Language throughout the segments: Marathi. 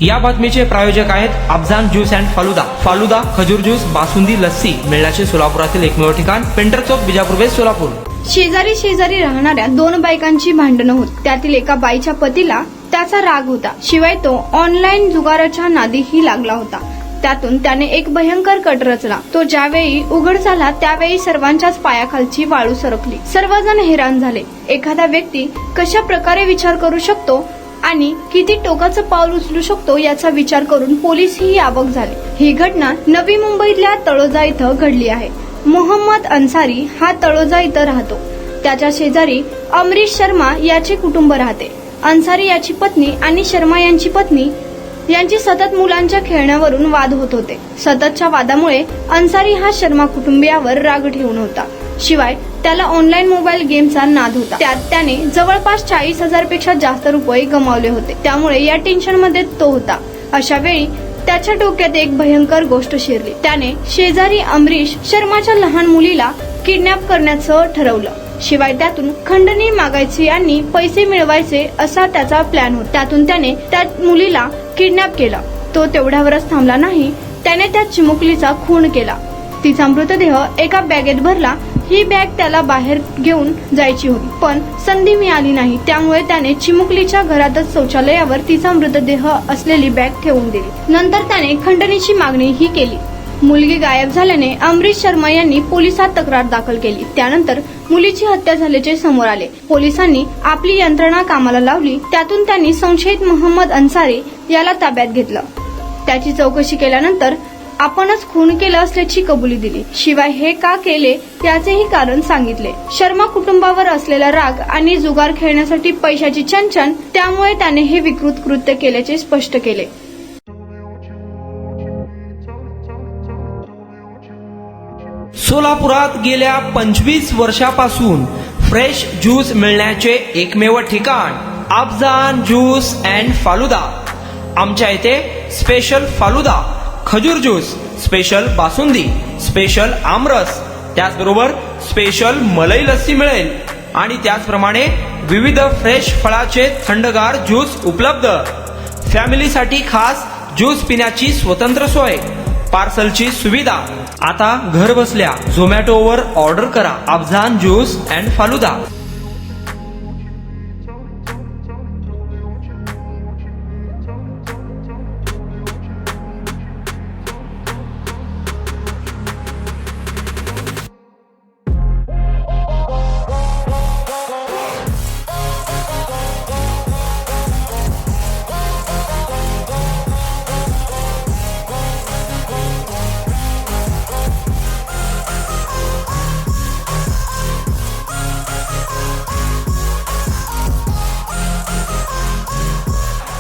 या बातमीचे प्रायोजक आहेत अफजान ज्यूस अँड फालुदा। फालुदा, खजूर ज्यूस, बासुंदी, लस्सी मिळण्याचे सोलापुरातील एकमेव ठिकाण पेंटर चौक, बिजापूर वेस्ट, सोलापूर। शेजारी शेजारी राहणाऱ्या दोन बायकांची भांडणं होत। त्यातील एका बाईच्या पतीला त्याचा राग होता, शिवाय तो ऑनलाईन जुगाराच्या नादीही लागला होता। त्यातून त्याने एक भयंकर कट रचला। तो ज्यावेळी उघड झाला त्यावेळी सर्वांच्याच पायाखालची वाळू सरकली। सर्वजण हैराण झाले। एखादा व्यक्ती कशा प्रकारे विचार करू शकतो आणि किती टोकाचं पाऊल उचलू शकतो याचा विचार करून पोलीसही आवक झाले। ही घटना नवी मुंबईतल्या तळोजा इथं घडली आहे। मोहम्मद अन्सारी हा तळोजा इथं राहतो। त्याच्या शेजारी अमरीश शर्मा याचे कुटुंब राहते। अन्सारी याची पत्नी आणि शर्मा यांची पत्नी यांची सतत मुलांच्या खेळण्यावरून वाद होत होते। सततच्या वादामुळे अन्सारी हा शर्मा कुटुंबियावर राग ठेवून होता। शिवाय त्याला ऑनलाईन मोबाईल गेमचा नाद होता। त्यात त्याने जवळपास 40,000 पेक्षा जास्त रुपये गमावले होते। त्यामुळे या टेन्शन मध्ये तो होता। अशा वेळी त्याच्या डोक्यात एक भयंकर गोष्ट शिरली। त्याने शेजारी अमरीश शर्माच्या लहान मुलीला किडनॅप करण्याचं ठरवलं। शिवाय त्यातून खंडणी मागायची आणि पैसे मिळवायचे असा त्याचा प्लॅन होता। त्यातून त्याने त्या मुलीला किडनॅप केला। तो तेवढ्यावरच थांबला नाही, त्याने त्या चिमुकलीचा खून केला। तिचा मृतदेह एका बॅगेत भरला। ही बॅग त्याला बाहेर घेऊन जायची होती, पण संधी मिळाली नाही। त्यामुळे त्याने चिमुकलीच्या घरातच शौचालयावर तिचा मृतदेह असलेली बॅग ठेवून दिली। नंतर त्याने खंडणीची मागणीही केली। मुलगी गायब झाल्याने अमरीश शर्मा यांनी पोलिसात तक्रार दाखल केली। त्यानंतर मुलीची हत्या झाल्याचे समोर आले। पोलिसांनी आपली यंत्रणा कामाला लावली। त्यातून त्यांनी संशयित मोहम्मद अन्सारी याला ताब्यात घेतलं। त्याची चौकशी केल्यानंतर आपणच खून केला असल्याची कबुली दिली। शिवाय हे का केले याचेही कारण सांगितले। शर्मा कुटुंबावर असलेला राग आणि जुगार खेळण्यासाठी पैशाची चणचण, त्यामुळे त्याने हे विकृत कृत्य केल्याचे स्पष्ट केले। सोलापुरात गेल्या 25 वर्षापासून फ्रेश ज्यूस मिळण्याचे एकमेव ठिकाण अफजान ज्यूस अँड फालुदा। आमच्या इथे स्पेशल फालुदा, खजूर ज्यूस, स्पेशल बासुंदी, स्पेशल आमरस, त्याचबरोबर स्पेशल मलाई लस्सी मिळेल आणि त्याचप्रमाणे विविध फ्रेश फळाचे थंडगार ज्यूस उपलब्ध। फॅमिलीसाठी खास ज्यूस पिण्याची स्वतंत्र सोय, पार्सलची सुविधा। आता घर बसल्या झोमॅटोवर ऑर्डर करा अफजान ज्यूस अँड फालुदा।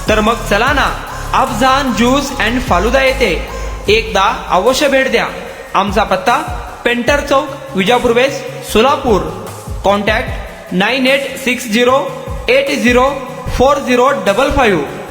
तर मग चला ना, अफजान ज्यूस अँड फालुदा येथे एकदा अवश्य भेट द्या। आमचा पत्ता पेंटर चौक, विजापूर वेस्ट, सोलापूर। कॉन्टॅक्ट 9860804055।